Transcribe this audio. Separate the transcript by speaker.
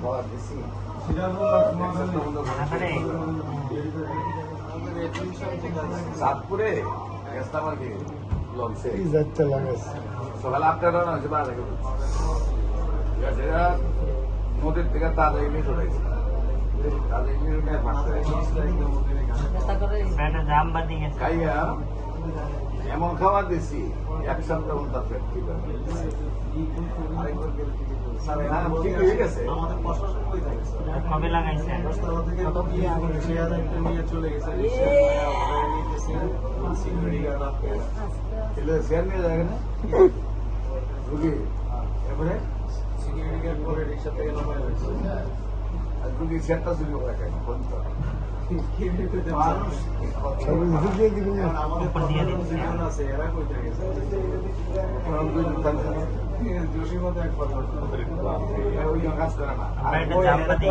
Speaker 1: খাবার দিছি চাঁদপুরে কাস্টমার কি লঞ্চে সকাল 8টা রান্না হয়েছে 12 ঠিক আছে নদীর থেকে তাজা ইলিশ উঠেছে তাজা ইলিশ উঠে খাইয়া এমন খাবার দিছি এক সপ্তাহ তার পেট ঠিক আছে ঠিক হয়ে গেছে
Speaker 2: কবে লাগাইছেন
Speaker 1: শেয়ার নিয়ে যাবে না রুগী এবারে সিকিউরিটি গার্ড করে রিক্সা থেকে নামায় হয়েছে আর রুগী শেয়ারটা চুরি করে রাখেন কাজ করে না